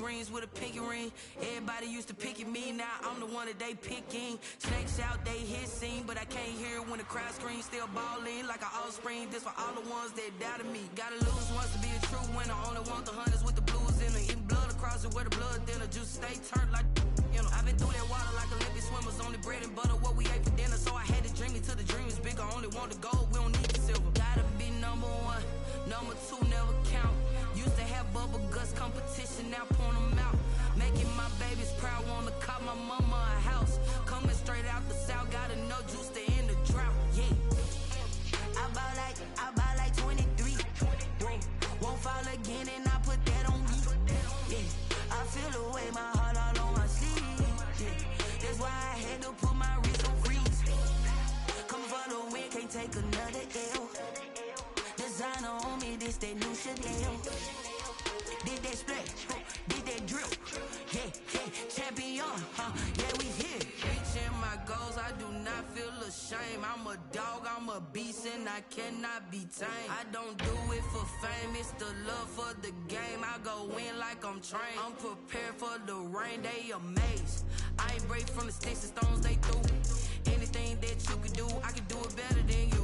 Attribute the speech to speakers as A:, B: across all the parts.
A: rings with a pinky ring. Everybody used to pick at me, now I'm the one that they picking. Snakes out, they hit scene, but I can't hear it when the crowd screams. Still balling like an offspring. This for all the ones that doubted me. Gotta lose once to be a true winner. Only want the hunters with the blues in it. Eating blood across it where the blood thinner. Juice stay turned like, you know. I've been through that water like Olympic swimmers. Only bread and butter what we ate for dinner. So I had to dream it till the dream is big. I only want the gold, we don't need the silver. Gotta be number one, number two never count. Used to have bubble guts competition, now point them out. Making my babies proud, wanna cop my mama a house. Coming straight out the south, gotta know juice to end the drought. Yeah, I buy like 23. Won't fall again and I put that on me. Yeah, I feel the way, my heart all on my sleeve. Yeah, that's why I had to put my wrist on freeze. Come for the win, can't take another L. Designer on me, this that new Chanel. Did that splash, did that drip. Yeah, champion, yeah, we here. Reaching my goals, I do not feel ashamed. I'm a dog, I'm a beast, and I cannot be tamed. I don't do it for fame, it's the love for the game. I go in like I'm trained. I'm prepared for the rain, they amazed. I ain't break from the sticks and stones they threw. Anything that you can do, I can do it better than you.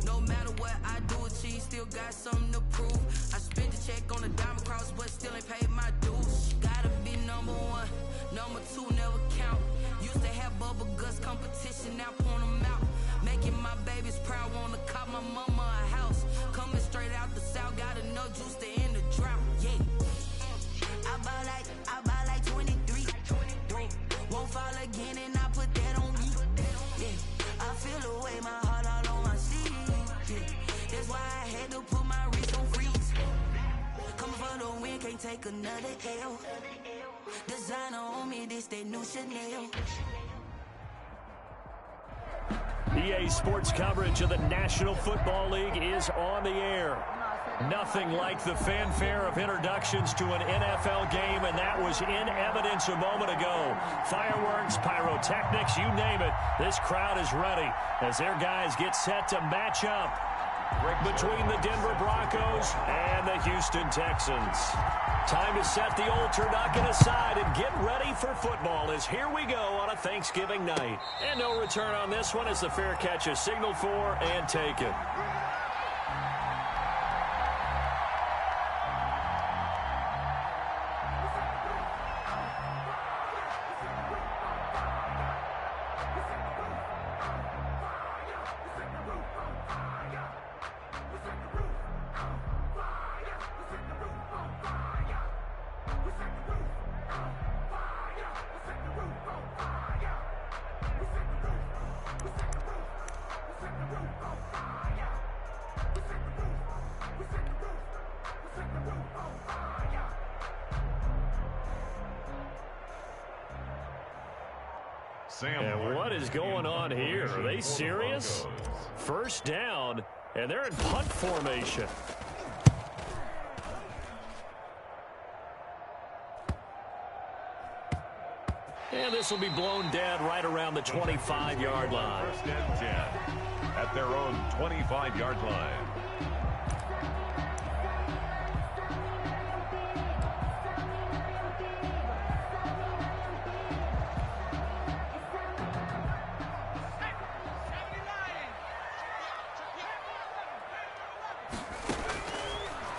A: No matter what I do, achieve, still got something to prove. I spent the check on the diamond cross, but still ain't paid my dues. Gotta be number one, number two never count. Used to have bubble guts competition, now point them out. Making my babies proud, wanna cop my mama a house. Coming straight out the south, gotta know juice to end the drought. Yeah, I buy like 23. Won't fall again and I put that on me. Yeah, I feel the way, my heart all on my sleeve. Yeah, that's why I had to put my wrist on freeze. Coming for the win, can't take another L. Designer on me, this that new Chanel.
B: EA Sports coverage of the National Football League is on the air. Nothing like the fanfare of introductions to an NFL game, and that was in evidence a moment ago. Fireworks, pyrotechnics, you name it. This crowd is ready as their guys get set to match up between the Denver Broncos and the Houston Texans. Time to set the old turducken aside and get ready for football as here we go on a Thanksgiving night. And no return on this one as the fair catch is signaled for and taken. And what is going on here? Are they serious? First down, and they're in punt formation. And this will be blown dead right around the 25-yard line.
C: First and 10 at their own 25-yard line.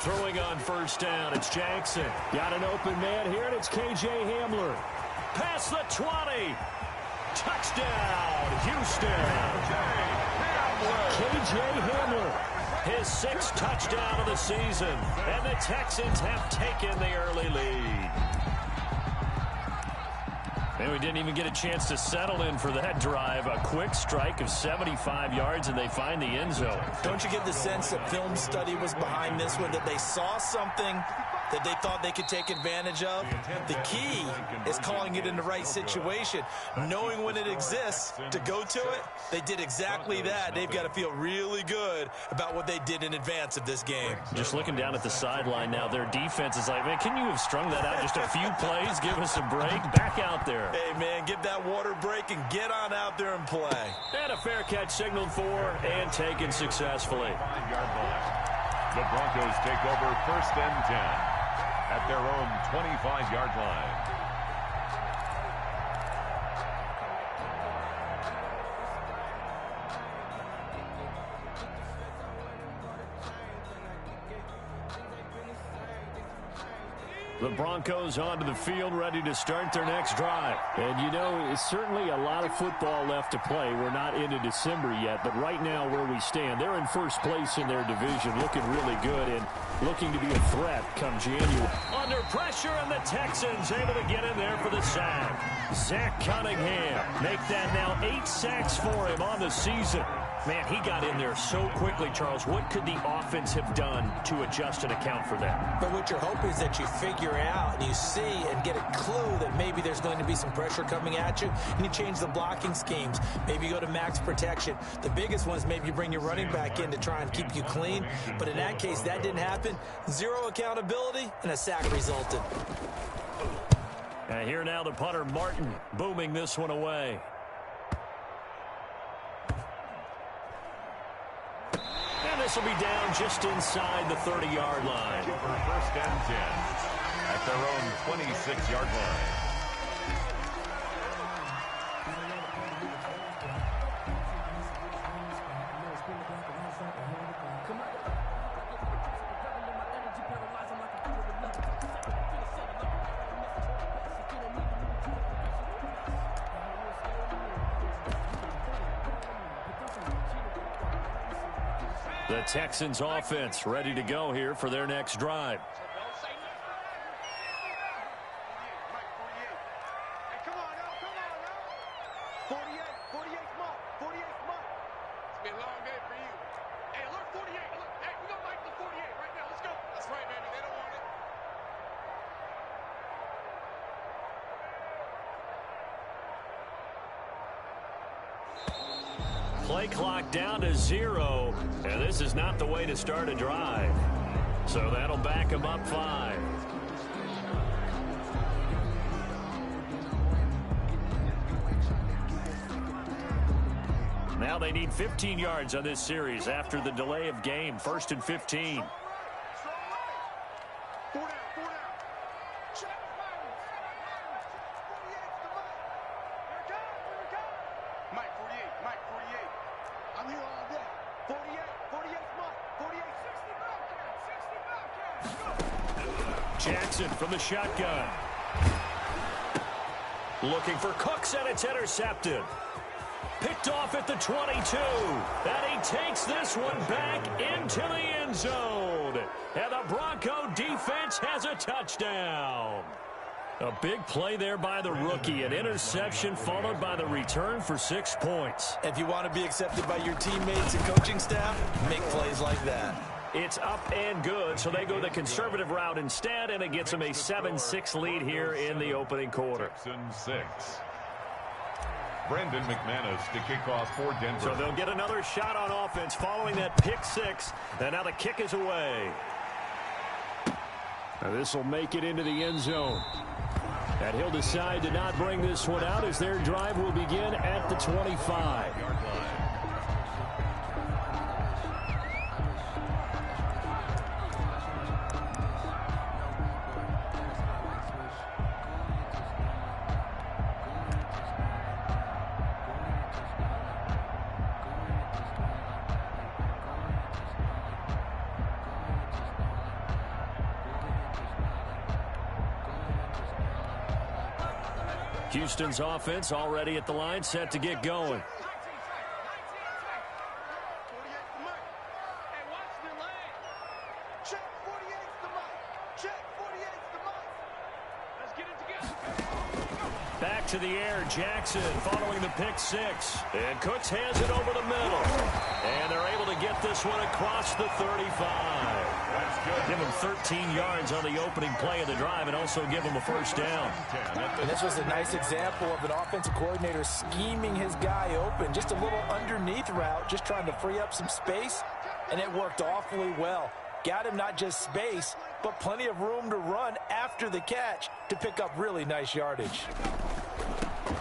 B: Throwing on first down, it's Jackson. Got an open man here, and it's K.J. Hamler. Past the 20. Touchdown, Houston. K.J. Hamler. His sixth touchdown of the season. And the Texans have taken the early lead. And we didn't even get a chance to settle in for that drive. A quick strike of 75 yards, and they find the end zone.
D: Don't you get the sense that film study was behind this one, that they saw something that they thought they could take advantage of? The key is calling it in the right situation, knowing when it exists to go to it. They did exactly that. They've got to feel really good about what they did in advance of this game.
B: Just looking down at the sideline now, their defense is like, man, can you have strung that out just a few plays? Give us a break. Back out there.
D: Hey, man, give that water break and get on out there and play.
B: And a fair catch signaled for and taken successfully.
C: 5-yard line. The Broncos take over first and 10 at their own 25-yard line.
B: The Broncos onto the field, ready to start their next drive. And, you know, it's certainly a lot of football left to play. We're not into December yet, but right now where we stand, they're in first place in their division, looking really good and looking to be a threat come January. Under pressure, and the Texans able to get in there for the sack. Zach Cunningham make that now 8 sacks for him on the season. Man, he got in there so quickly, Charles. What could the offense have done to adjust and account for that?
D: But what you're hoping is that you figure out and you see and get a clue that maybe there's going to be some pressure coming at you, and you change the blocking schemes. Maybe you go to max protection. The biggest one is maybe you bring your running back in to try and keep you clean. But in that case, that didn't happen. Zero accountability, and a sack resulted.
B: And here now the punter, Martin, booming this one away. This will be down just inside the 30-yard line.
C: First and 10 at their own 26-yard line.
B: The Texans offense ready to go here for their next drive. Play clock down to 0, and this is not the way to start a drive. So that'll back them up 5. Now they need 15 yards on this series after the delay of game. 1st and 15. Jackson from the shotgun. Looking for Cooks, and it's intercepted. Picked off at the 22. And he takes this one back into the end zone. And the Bronco defense has a touchdown. A big play there by the rookie. An interception followed by the return for 6 points.
D: If you want to be accepted by your teammates and coaching staff, make plays like that.
B: It's up and good, so they go the conservative route instead, and it gets them a 7-6 lead here in the opening quarter.
C: Texans 6. Brendan McManus to kick off for Denver.
B: So they'll get another shot on offense following that pick 6, and now the kick is away. Now this will make it into the end zone. And he'll decide to not bring this one out as their drive will begin at the 25. Houston's offense already at the line, set to get going. Back to the air, Jackson following the pick 6. And Cooks has it over the middle. And they're able to get this one across the 35. Give him 13 yards on the opening play of the drive and also give him a first down.
D: And this was a nice example of an offensive coordinator scheming his guy open. Just a little underneath route, just trying to free up some space, and it worked awfully well. Got him not just space, but plenty of room to run after the catch to pick up really nice yardage.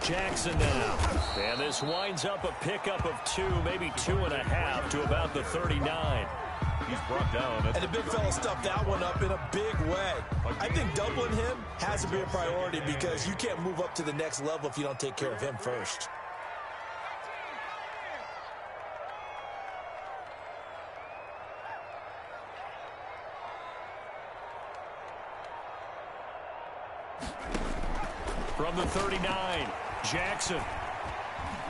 B: Jackson now. And this winds up a pickup of 2, maybe 2.5 to about the 39.
C: He's brought down.
D: And the big fella stuffed that one up in a big way. I think doubling him has to be a priority because you can't move up to the next level if you don't take care of him first.
B: From the 39, Jackson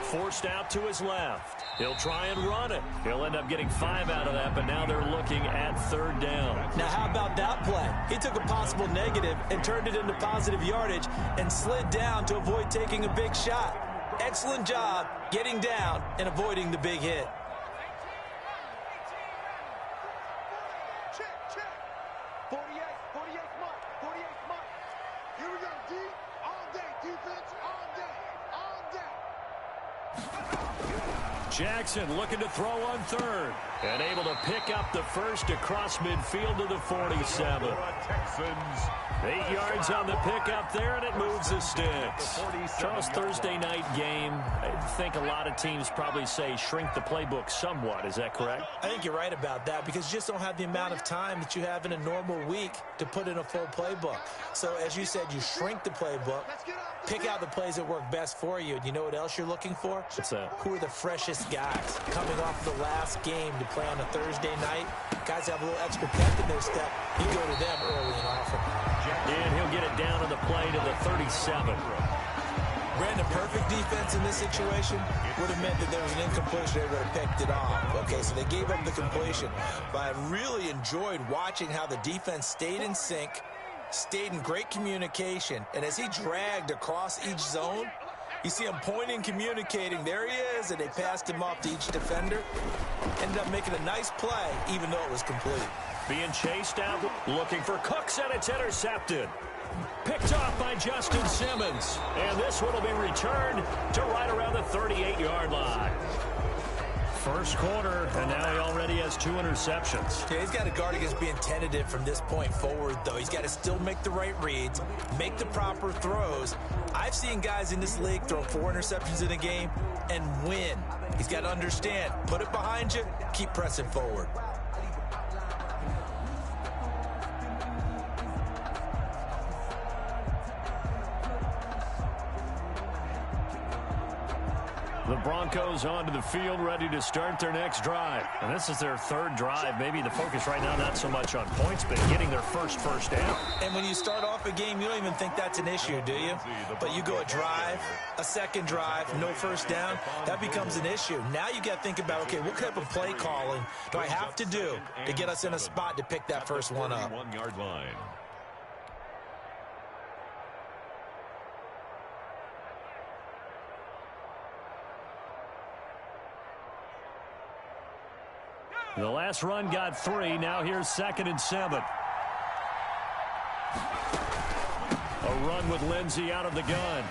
B: forced out to his left. He'll try and run it. He'll end up getting 5 out of that, but now they're looking at 3rd down.
D: Now, how about that play? He took a possible negative and turned it into positive yardage and slid down to avoid taking a big shot. Excellent job getting down and avoiding the big hit.
B: Jackson looking to throw on 3rd and able to pick up the first across midfield to the 47.
C: Texans.
B: 8 yards on the pickup there, and it moves the sticks. Charles, Thursday night game, I think a lot of teams probably say shrink the playbook somewhat. Is that correct?
D: I think you're right about that because you just don't have the amount of time that you have in a normal week to put in a full playbook. So, as you said, you shrink the playbook, pick out the plays that work best for you. And you know what else you're looking for?
B: What's that?
D: Who are the freshest guys coming off the last game to play on a Thursday night? Guys have a little extra pep in their step. You go to them early and often.
B: And he'll get it down on the play to the 37.
D: Brandon, perfect defense in this situation would have meant that there was an incompletion. They would have picked it off. Okay, so they gave up the completion. But I really enjoyed watching how the defense stayed in sync, stayed in great communication. And as he dragged across each zone, you see him pointing, communicating. There he is, and they passed him off to each defender. Ended up making a nice play, even though it was complete.
B: Being chased out, looking for Cooks, and it's intercepted. Picked off by Justin Simmons. And this one will be returned to right around the 38-yard line. First quarter, and now he already has 2 interceptions.
D: Yeah, he's got to guard against being tentative from this point forward, though. He's got to still make the right reads, make the proper throws. I've seen guys in this league throw 4 interceptions in a game and win. He's got to understand, put it behind you, keep pressing forward.
B: The Broncos onto the field, ready to start their next drive. And this is their 3rd drive. Maybe the focus right now not so much on points, but getting their first down.
D: And when you start off a game, you don't even think that's an issue, do you? But you go a drive, a second drive, no first down, that becomes an issue. Now you got to think about, okay, what type of play calling do I have to do to get us in a spot to pick that first one up?
C: 1-yard line.
B: The last run got 3. Now here's 2nd and 7. A run with Lindsey out of the gun.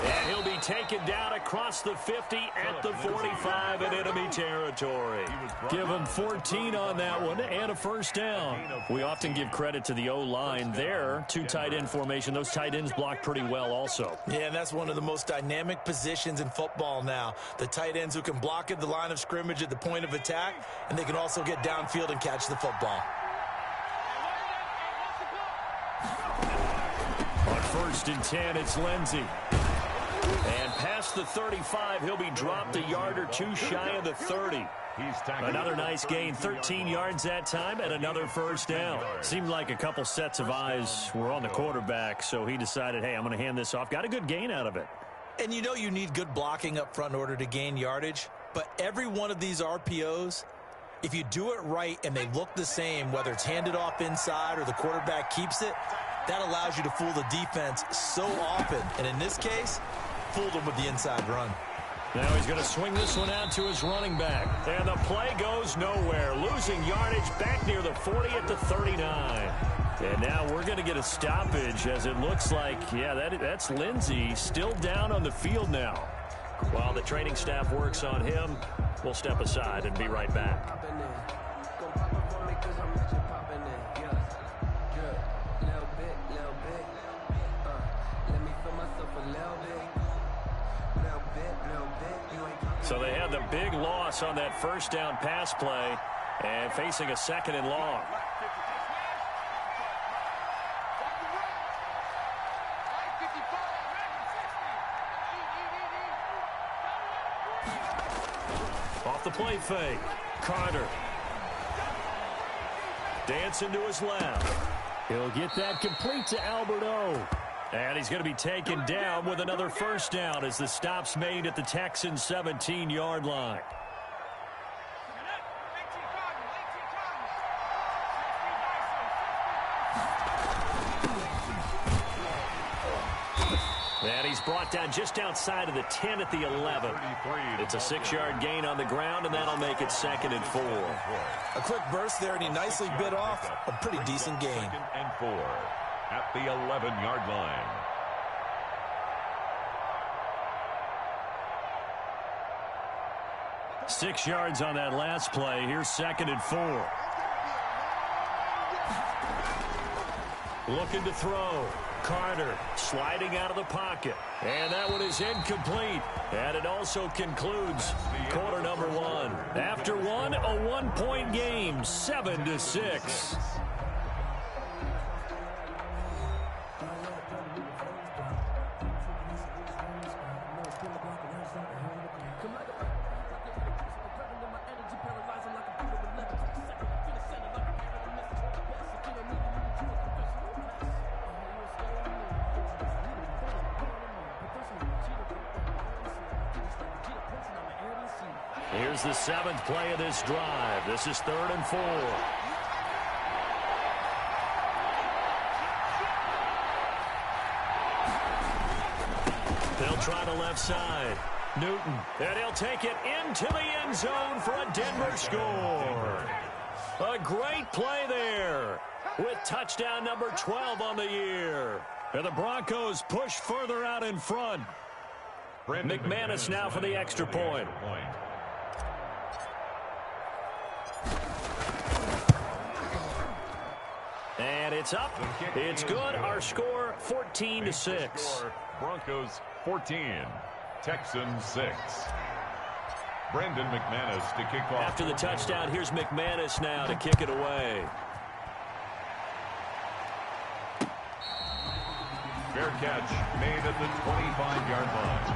B: And he'll be taken down across the 50 at the 45 in enemy territory. Give him 14 on that one and a first down. We often give credit to the O-line there. 2 tight end formation. Those tight ends block pretty well also.
D: Yeah, and that's one of the most dynamic positions in football now. The tight ends who can block at the line of scrimmage at the point of attack, and they can also get downfield and catch the football.
B: On 1st and 10, it's Lindsey. And past the 35, he'll be dropped a yard or 2 shy of the 30. Another nice gain, 13 yards that time, and another first down. Seemed like a couple sets of eyes were on the quarterback, so he decided, hey, I'm going to hand this off. Got a good gain out of it.
D: And you know you need good blocking up front in order to gain yardage, but every one of these RPOs, if you do it right and they look the same, whether it's handed off inside or the quarterback keeps it, that allows you to fool the defense so often. And in this case, fooled him with the inside run.
B: Now he's going to swing this one out to his running back. And the play goes nowhere. Losing yardage back near the 40 at the 39. And now we're going to get a stoppage as it looks like, yeah, that's Lindsey still down on the field now. While the training staff works on him, we'll step aside and be right back. So they had the big loss on that first down pass play. And facing a 2nd and long. Off the play fake. Carter. Dancing to his left. He'll get that complete to Alberto. And he's going to be taken down with another first down as the stop's made at the Texans' 17-yard line. And he's brought down just outside of the 10 at the 11. It's a 6-yard gain on the ground, and that'll make it 2nd and 4.
D: A quick burst there, and he nicely bit off a pretty decent gain.
C: 2nd and 4 at the 11-yard line.
B: Six yards on that last play. Here's 2nd and 4. Looking to throw. Carter sliding out of the pocket. And that one is incomplete. And it also concludes quarter number 1. After one, a 1-point game, 7-6. Here's the 7th play of this drive. This is 3rd and 4. They'll try the left side. Newton. And he'll take it into the end zone for a Denver score. A great play there with touchdown number 12 on the year. And the Broncos push further out in front. McManus now for the extra point. And it's up. It's good. Our score 14-6.
C: Broncos 14, Texans 6. Brendan McManus to kick off.
B: After the touchdown, here's McManus now to kick it away.
C: Fair catch made at the 25-yard line.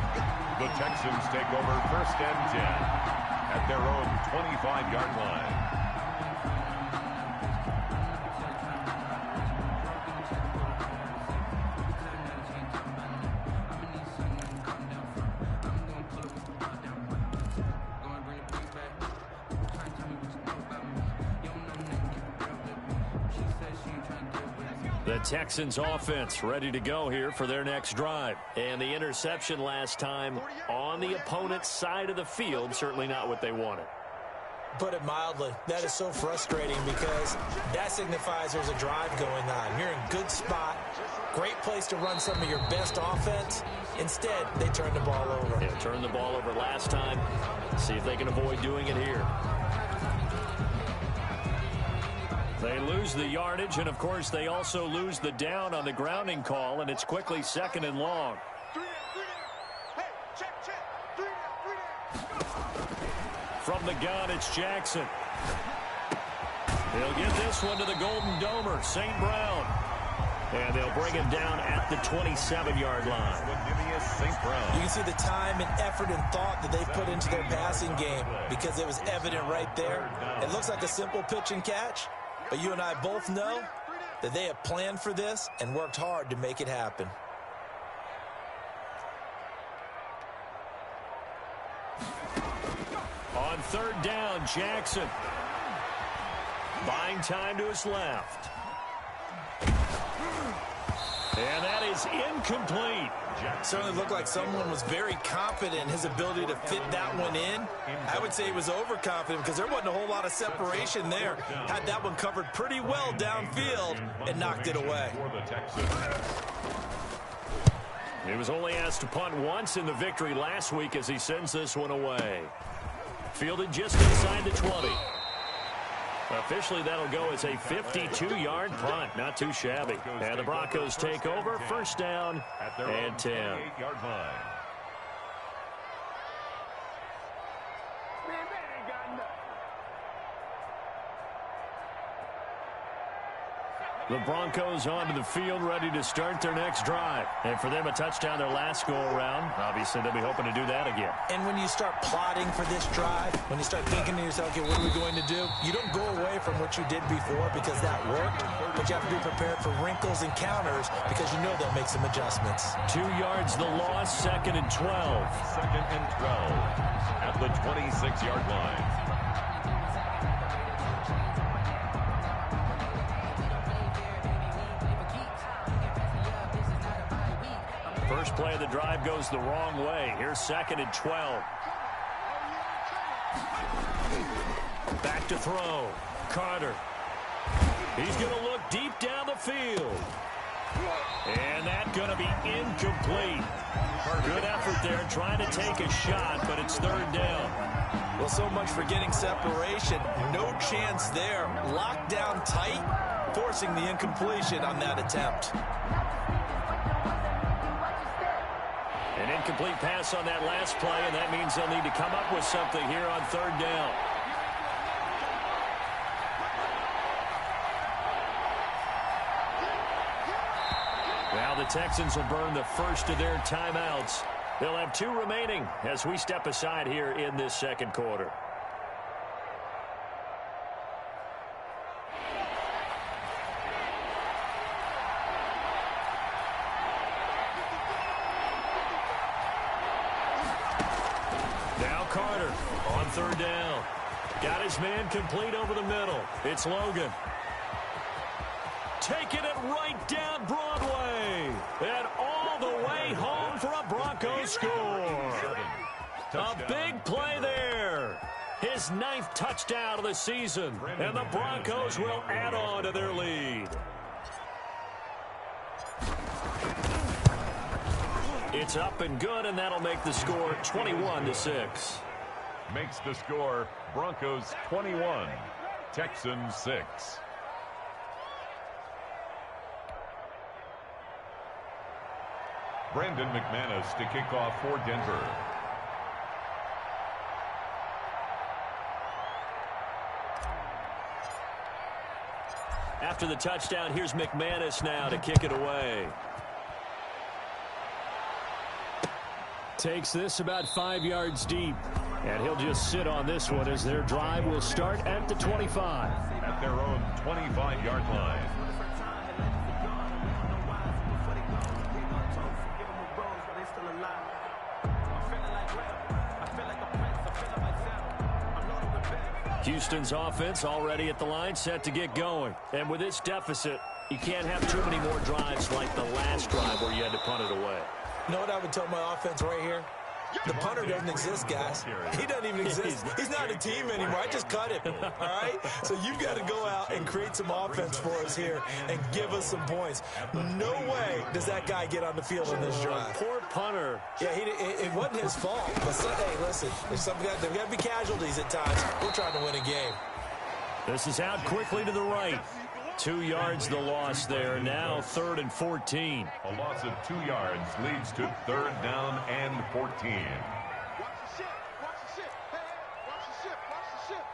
C: The Texans take over 1st and 10 at their own 25-yard line.
B: The Texans offense ready to go here for their next drive. And the interception last time on the opponent's side of the field, certainly not what they wanted.
D: Put it mildly, that is so frustrating because that signifies there's a drive going on. You're in good spot, great place to run some of your best offense. Instead, they turn the ball over.
B: Yeah, turned the ball over last time. See if they can avoid doing it here. They lose the yardage, and, of course, they also lose the down on the grounding call, and it's quickly 2nd and long. From the gun, it's Jackson. He'll get this one to the Golden Domer, St. Brown. And they'll bring him down at the 27-yard line.
D: You can see the time and effort and thought that they've put into their passing game because it was evident right there. It looks like a simple pitch and catch. But you and I both know that they have planned for this and worked hard to make it happen.
B: On 3rd down, Jackson. Buying time to his left. And that is incomplete.
D: Certainly looked like someone was very confident in his ability to fit that one in. I would say he was overconfident because there wasn't a whole lot of separation there. Had that one covered pretty well downfield and knocked it away.
B: He was only asked to punt once in the victory last week as he sends this one away. Fielded just inside the 20. Officially, that'll go as a 52-yard punt. Not too shabby. And the Broncos take over. 1st down and 10. The Broncos onto the field, ready to start their next drive. And for them, a touchdown their last go-around. Obviously, they'll be hoping to do that again.
D: And when you start plotting for this drive, when you start thinking to yourself, okay, what are we going to do? You don't go away from what you did before because that worked, but you have to be prepared for wrinkles and counters because you know they'll make some adjustments.
B: 2 yards the loss, 2nd and 12.
C: 2nd and 12 at the 26-yard line.
B: First play of the drive goes the wrong way. Here's 2nd and 12. Back to throw. Carter. He's going to look deep down the field. And that's going to be incomplete. Good effort there trying to take a shot, but it's 3rd down.
D: Well, so much for getting separation. No chance there. Locked down tight, forcing the incompletion on that attempt.
B: An incomplete pass on that last play, and that means they'll need to come up with something here on 3rd down. Now the Texans will burn the first of their timeouts. They'll have 2 remaining as we step aside here in this 2nd quarter. Carter on 3rd down. Got his man complete over the middle. It's Logan. Taking it right down Broadway. And all the way home for a Broncos score. A big play there. His 9th touchdown of the season. And the Broncos will add on to their lead. It's up and good, and that'll make the score 21-6.
C: Makes the score Broncos 21, Texans 6. Brandon McManus to kick off for Denver.
B: After the touchdown, here's McManus now to kick it away. Takes this about 5 yards deep. And he'll just sit on this one as their drive will start at the 25.
C: At their own 25-yard line.
B: Houston's offense already at the line, set to get going. And with this deficit, you can't have too many more drives like the last drive where you had to punt it away.
D: You know what I would tell my offense right here? The punter doesn't exist, guys. He doesn't even exist. He's not a team anymore. I just cut him, all right? So you've got to go out and create some offense for us here and give us some points. No way does that guy get on the field in this drive.
B: Poor punter.
D: Yeah, it wasn't his fault. But, hey, listen, there's got to be casualties at times. We're trying to win a game.
B: This is out quickly to the right. 2 yards the loss there. Now 3rd and 14.
C: A loss of 2 yards leads to 3rd down and 14.
E: Watch the ship. Watch the ship. Hey, watch the ship. Watch
B: the ship.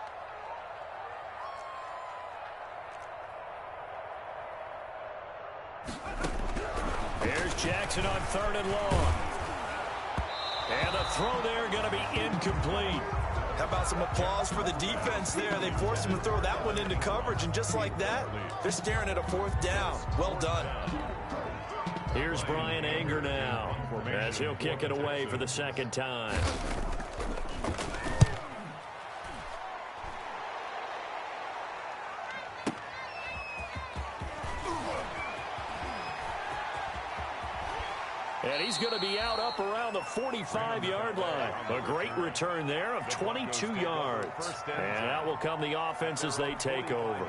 B: There's Jackson on 3rd and long. And the throw there going to be incomplete.
D: How about some applause for the defense there? They forced him to throw that one into coverage, and just like that, they're staring at a 4th down. Well done.
B: Here's Brian Anger now as he'll kick it away for the 2nd time. And he's going to be out up around the 45-yard line. A great return there of 22 yards. And out will come the offense as they take over.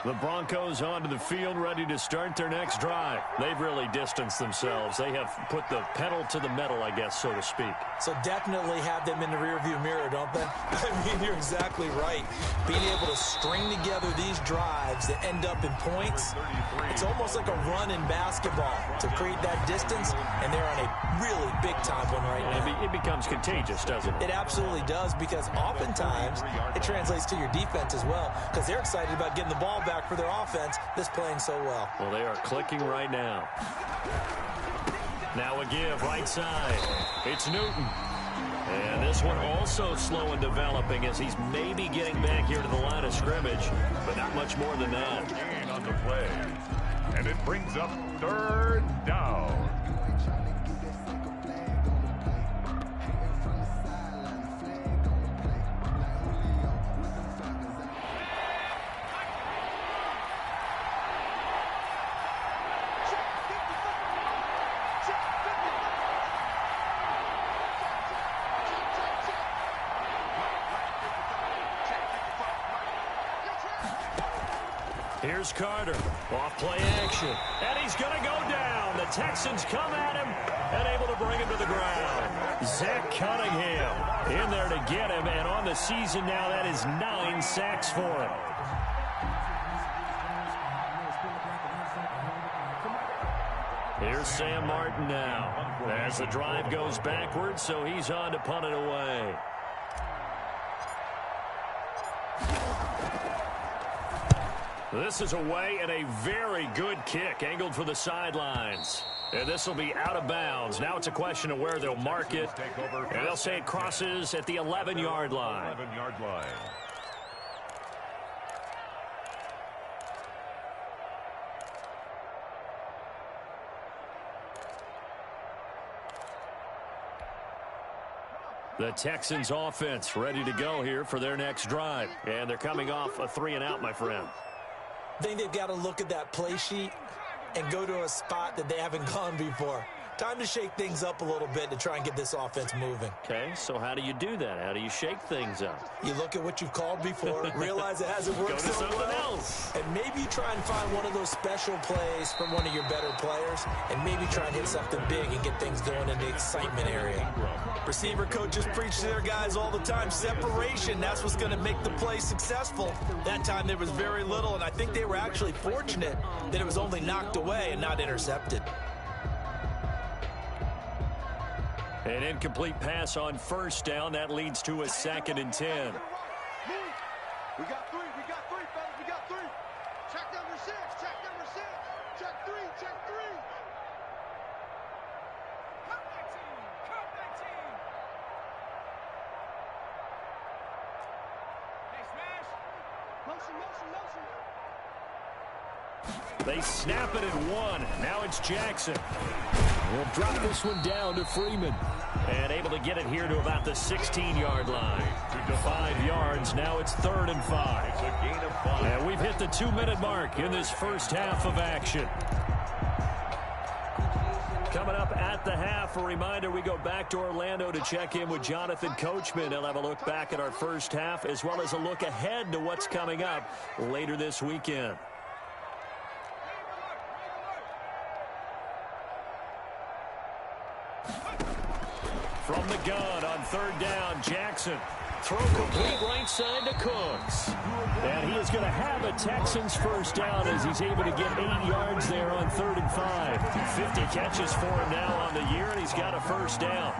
B: The Broncos onto the field, ready to start their next drive. They've really distanced themselves. They have put the pedal to the metal, I guess, so to speak.
D: So definitely have them in the rearview mirror, don't they? I mean, you're exactly right. Being able to string together these drives that end up in points, it's almost like a run in basketball to create that distance, and they're on a really big-time one right now.
B: It becomes contagious, doesn't it?
D: It absolutely does, because oftentimes it translates to your defense as well, because they're excited about getting the ball back quarterback for their offense that's playing so well.
B: Well, they are clicking right now. Now a give right side. It's Newton. And this one also slow in developing as he's maybe getting back here to the line of scrimmage, but not much more than that.
C: Gain on the play. And it brings up third down.
B: Here's Carter, off play action, and he's going to go down. The Texans come at him and able to bring him to the ground. Zach Cunningham in there to get him, and on the season now, that is 9 sacks for him. Here's Sam Martin now as the drive goes backwards, so he's on to punt it away. This is away and a very good kick angled for the sidelines. And this will be out of bounds. Now it's a question of where they'll mark it. And they'll say it crosses at the 11-yard line.
C: 11-yard line.
B: The Texans offense ready to go here for their next drive. And they're coming off a 3-and-out, my friend.
D: I think they've got to look at that play sheet and go to a spot that they haven't gone before. Time to shake things up a little bit to try and get this offense moving.
B: Okay, so how do you do that? How do you shake things up?
D: You look at what you've called before, realize it hasn't worked
B: Go to
D: so
B: something
D: well,
B: else.
D: and maybe try and find one of those special plays from one of your better players, and maybe try and hit something big and get things going in the excitement area. Receiver coaches preach to their guys all the time, separation, that's what's going to make the play successful. That time there was very little, and I think they were actually fortunate that it was only knocked away and not intercepted.
B: An incomplete pass on first down. That leads to a 2nd and 10.
E: We got three, fellas, we got three. Check number 6, check number 6. Check 3, check 3. Cut that team, cut that team. Hey, smash. Motion, motion, motion.
B: They snap it at 1. Now it's Jackson. We'll drop this one down to Freeman. And able to get it here to about the 16-yard line. 5 yards. Now it's 3rd and 5.
C: It's a gain of 5.
B: And we've hit the 2-minute mark in this first half of action. Coming up at the half, a reminder, we go back to Orlando to check in with Jonathan Coachman. He'll have a look back at our first half as well as a look ahead to what's coming up later this weekend. From the gun on 3rd down, Jackson. Throw complete right side to Cooks. And he is going to have a Texans first down as he's able to get 8 yards there on 3rd and 5. 50 catches for him now on the year, and he's got a first down.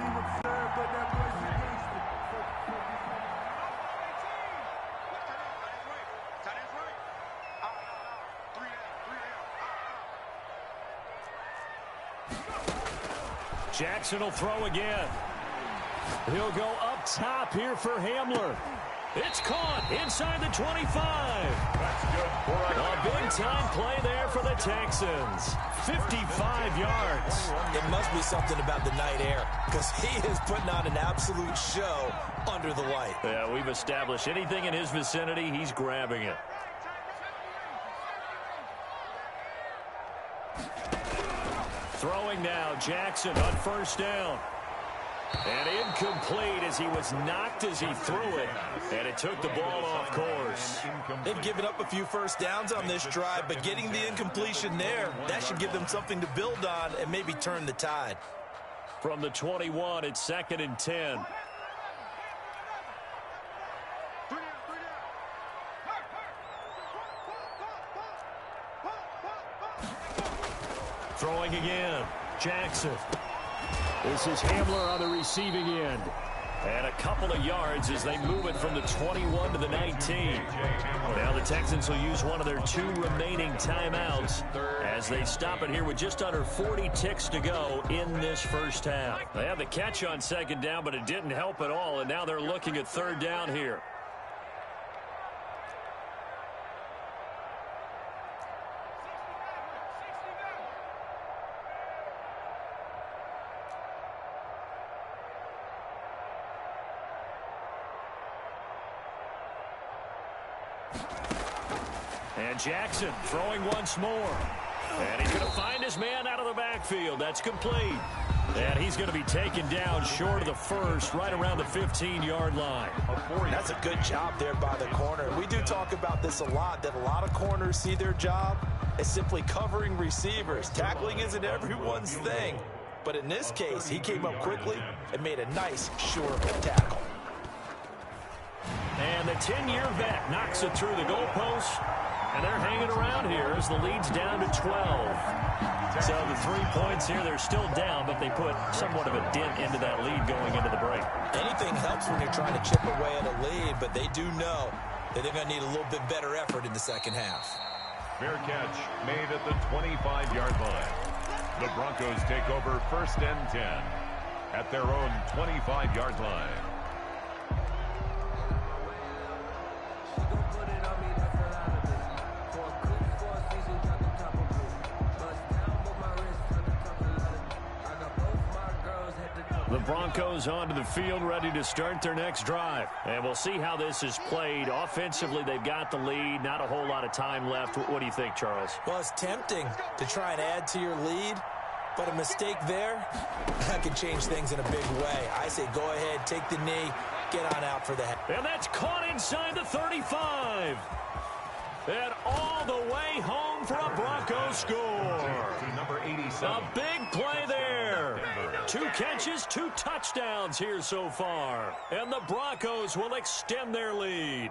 B: Jackson will throw again. He'll go up top here for Hamler. It's caught inside the 25.
C: That's good for
B: A big-time play there for the Texans. 55 yards.
D: It must be something about the night air, because he is putting on an absolute show under the light.
B: Yeah, we've established anything in his vicinity, he's grabbing it. Throwing now, Jackson on first down. And incomplete as he was knocked as he threw it. And it took the ball off course.
D: They've given up a few first downs on this drive, but getting the incompletion there, that should give them something to build on and maybe turn the tide.
B: From the 21, it's 2nd and 10. Throwing again, Jackson. This is Hamler on the receiving end. And a couple of yards as they move it from the 21 to the 19. Now the Texans will use one of their 2 remaining timeouts as they stop it here with just under 40 ticks to go in this first half. They had the catch on second down, but it didn't help at all, and now they're looking at third down here. And Jackson throwing once more. And he's going to find his man out of the backfield. That's complete. And he's going to be taken down short of the first, right around the 15-yard line.
D: That's a good job there by the corner. We do talk about this a lot, that a lot of corners see their job as simply covering receivers. Tackling isn't everyone's thing. But in this case, he came up quickly and made a nice, sure tackle.
B: And the 10-year vet knocks it through the goalpost. And they're hanging around here as the lead's down to 12. So the 3 points here, they're still down, but they put somewhat of a dent into that lead going into the break.
D: Anything helps when you're trying to chip away at a lead, but they do know that they're going to need a little bit better effort in the second half.
C: Fair catch made at the 25-yard line. The Broncos take over 1st and 10 at their own 25-yard line.
B: The Broncos onto the field, ready to start their next drive. And we'll see how this is played. Offensively, they've got the lead. Not a whole lot of time left. What do you think, Charles?
D: Well, it's tempting to try and add to your lead, but a mistake there, that could change things in a big way. I say go ahead, take the knee, get on out for the head.
B: And that's caught inside the 35. And all the way home for a Broncos score.
C: Number 87.
B: A big play there. 2 catches, 2 touchdowns here so far. And the Broncos will extend their lead.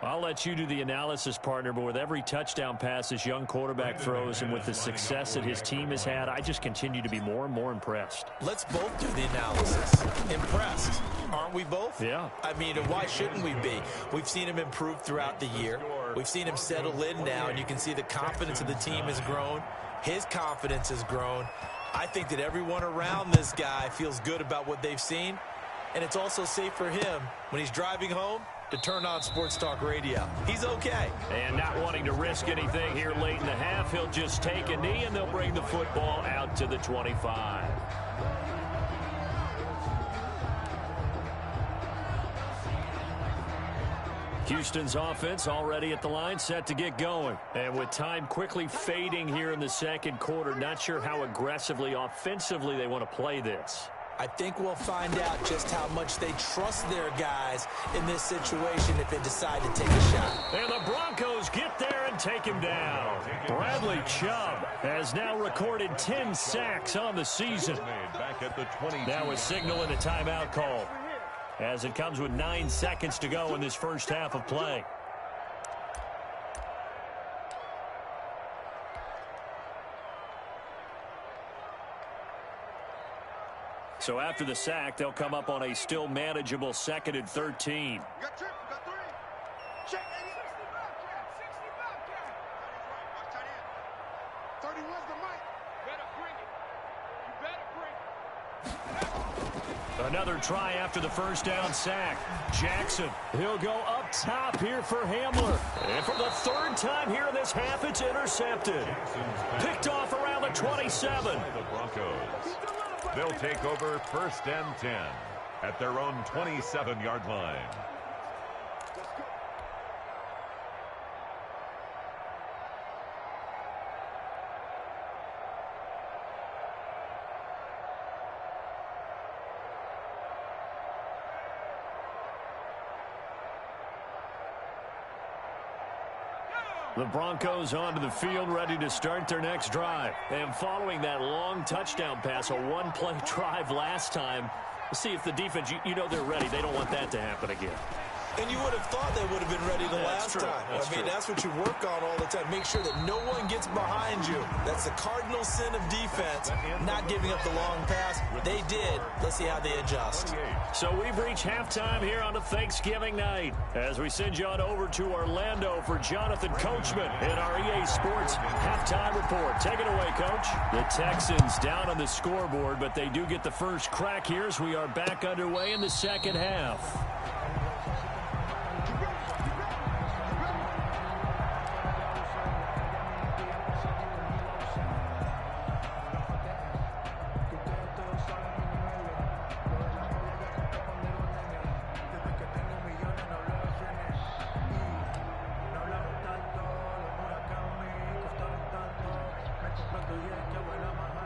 B: I'll let you do the analysis, partner, but with every touchdown pass this young quarterback throws and with the success that his team has had, I just continue to be more and more impressed.
D: Let's both do the analysis. Impressed. Aren't we both?
B: Yeah.
D: I mean, why shouldn't we be? We've seen him improve throughout the year. We've seen him settle in now, and you can see the confidence of the team has grown. His confidence has grown. I think that everyone around this guy feels good about what they've seen, and it's also safe for him when he's driving home to turn on Sports Talk Radio. He's okay.
B: And not wanting to risk anything here late in the half, he'll just take a knee, and they'll bring the football out to the 25. Houston's offense already at the line, set to get going. And with time quickly fading here in the second quarter, not sure how aggressively, offensively they want to play this.
D: I think we'll find out just how much they trust their guys in this situation if they decide to take a shot.
B: And the Broncos get there and take him down. Bradley Chubb has now recorded 10 sacks on the season. That was signaling a timeout call, as it comes with 9 seconds to go in this first half of play. So after the sack, they'll come up on a still manageable 2nd and 13.
E: Got triple, got 3. Check 30 was the mic. Better bring it.
B: Another try after the first down sack. Jackson, he'll go up top here for Hamler. And for the 3rd time here in this half, it's intercepted. Picked off around the 27.
C: The Broncos. They'll take over 1st and 10 at their own 27-yard line.
B: The Broncos onto the field, ready to start their next drive. And following that long touchdown pass, a one-play drive last time, let's see if the defense, you know they're ready. They don't want that to happen again.
D: And you would have thought they would have been ready the last time. I mean, that's what you work on all the time. Make sure that no one gets behind you. That's the cardinal sin of defense, not giving up the long pass. They did. Let's see how they adjust.
B: So we've reached halftime here on a Thanksgiving night as we send you on over to Orlando for Jonathan Coachman in our EA Sports halftime report. Take it away, Coach. The Texans down on the scoreboard, but they do get the first crack here as we are back underway in the second half.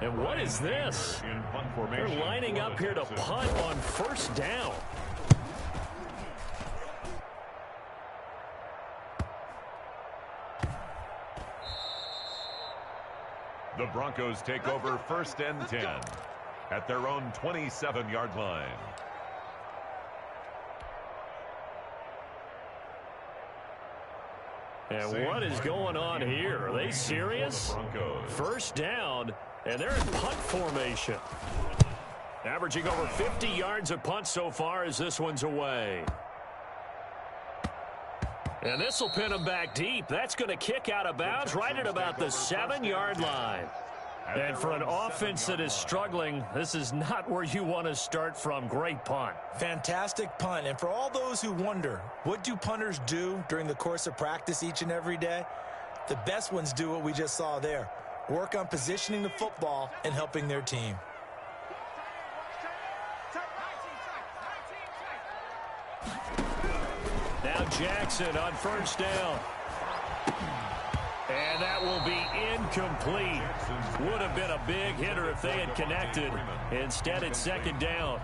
B: And what is this? They're lining up here to punt on first down.
C: The Broncos take over first and 10 at their own 27-yard line.
B: And what is going on here? Are they serious? First down, and they're in punt formation. Averaging over 50 yards a punt so far as this one's away. And this will pin them back deep. That's going to kick out of bounds right at about the 7-yard line. And for an offense that is struggling, this is not where you want to start from. Great punt.
D: Fantastic punt. And for all those who wonder, what do punters do during the course of practice each and every day? The best ones do what we just saw there. Work on positioning the football and helping their team.
B: Now Jackson on first down. And that will be incomplete. Would have been a big hitter if they had connected. Instead, it's second down.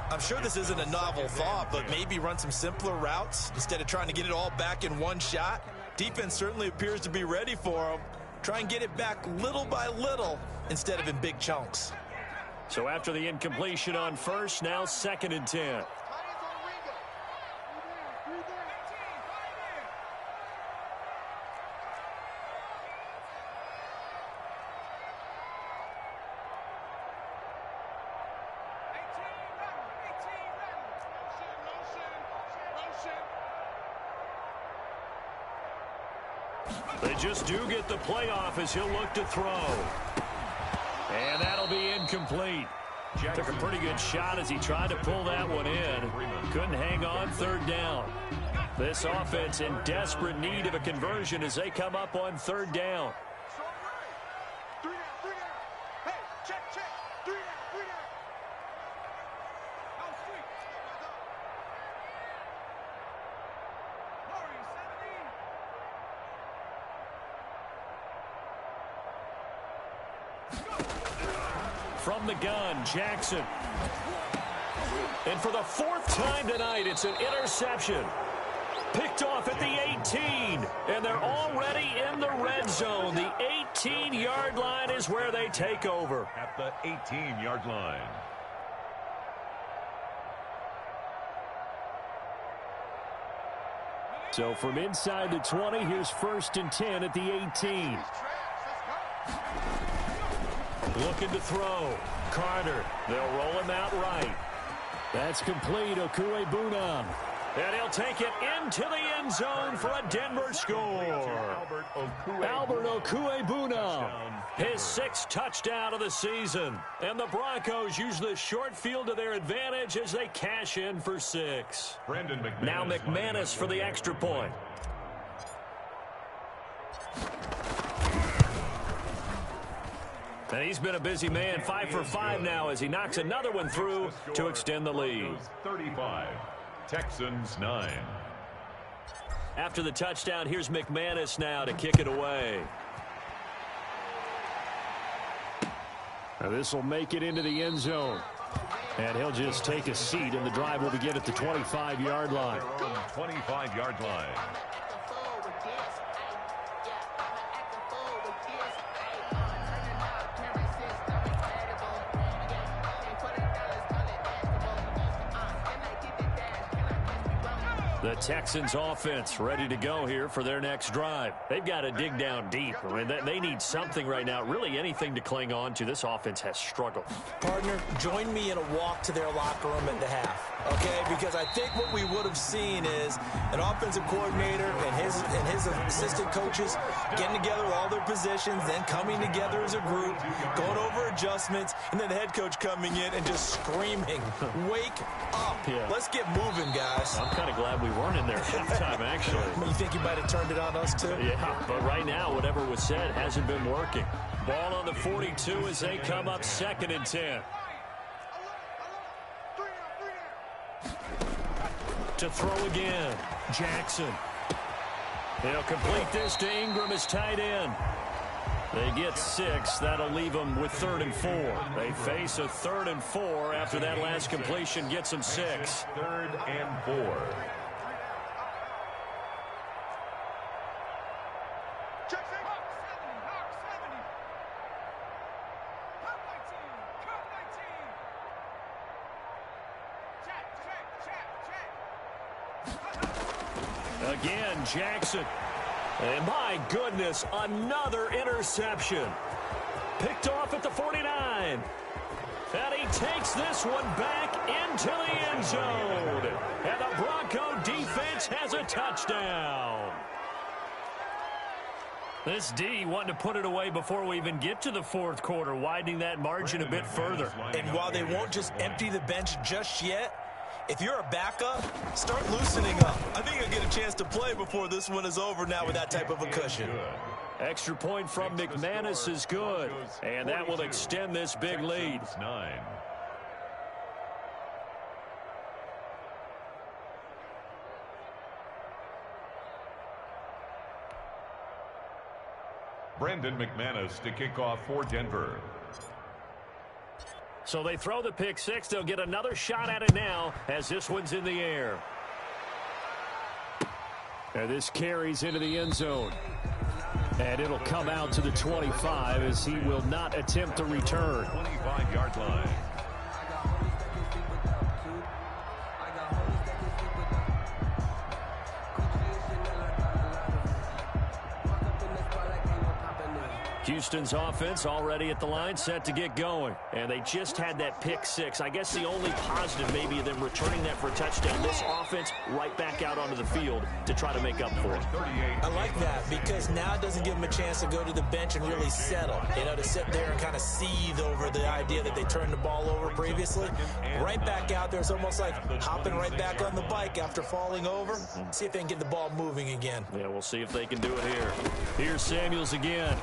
D: I'm sure this isn't a novel thought, but maybe run some simpler routes instead of trying to get it all back in one shot. Defense certainly appears to be ready for them. Try and get it back little by little instead of in big chunks.
B: So after the incompletion on first, now second and 10. They just do get the playoff as he'll look to throw. And that'll be incomplete. Took a pretty good shot as he tried to pull that one in. Couldn't hang on third down. This offense in desperate need of a conversion as they come up on third down. From the gun, Jackson. And for the fourth time tonight, it's an interception. Picked off at the 18, and they're already in the red zone. The 18-yard line is where they take over.
C: At the 18-yard line.
B: So from inside the 20, here's first and 10 at the 18. Looking to throw. Carter. They'll roll him out right. That's complete. Okuebunam. And he'll take it into the end zone for a Denver score. Albert Okuebunam. His sixth touchdown of the season. And the Broncos use the short field to their advantage as they cash in for 6. Now McManus for the extra point. And he's been a busy man, 5 for 5 now as he knocks another one through to extend the lead.
C: 35, Texans 9.
B: After the touchdown, here's McManus now to kick it away. Now this will make it into the end zone. And he'll just take a seat, and the drive will begin at the 25-yard line.
C: 25-yard line.
B: The Texans offense ready to go here for their next drive. They've got to dig down deep. I mean, they need something right now, really anything to cling on to. This offense has struggled.
D: Partner, join me in a walk to their locker room at the half, okay? Because I think what we would have seen is an offensive coordinator and his assistant coaches getting together with all their positions, then coming together as a group, going over adjustments, and then the head coach coming in and just screaming, wake up.
B: Yeah.
D: Let's get moving, guys.
B: I'm kind of glad we weren't in there at halftime, actually.
D: You think you might have turned it on us, too?
B: Yeah, but right now, whatever was said hasn't been working. Ball on the 42 as they come up 2nd and 10. To throw again, Jackson. He'll complete this to Ingram as tight end. They get 6. That'll leave them with 3rd and 4. They face a 3rd and 4 after that last completion gets them 6.
C: 3rd and 4.
B: Again, Jackson. And my goodness, another interception. Picked off at the 49. And he takes this one back into the end zone. And the Bronco defense has a touchdown. This D wanting to put it away before we even get to the 4th quarter, widening that margin a bit further.
D: And while they won't just empty the bench just yet, if you're a backup, start loosening up. I think you'll get a chance to play before this one is over now with that type of a cushion.
B: Extra point from McManus is good, and that will extend this big lead.
C: 9. Brandon McManus to kick off for Denver.
B: So they throw the pick 6. They'll get another shot at it now as this one's in the air. And this carries into the end zone. And it'll come out to the 25 as he will not attempt to return.
C: 25-yard line.
B: Houston's offense already at the line, set to get going. And they just had that pick 6. I guess the only positive maybe of them returning that for a touchdown. This offense right back out onto the field to try to make up for it.
D: I like that because now it doesn't give them a chance to go to the bench and really settle. You know, to sit there and kind of seethe over the idea that they turned the ball over previously. Right back out there. It's almost like hopping right back on the bike after falling over. See if they can get the ball moving again.
B: Yeah, we'll see if they can do it here. Here's Samuels again.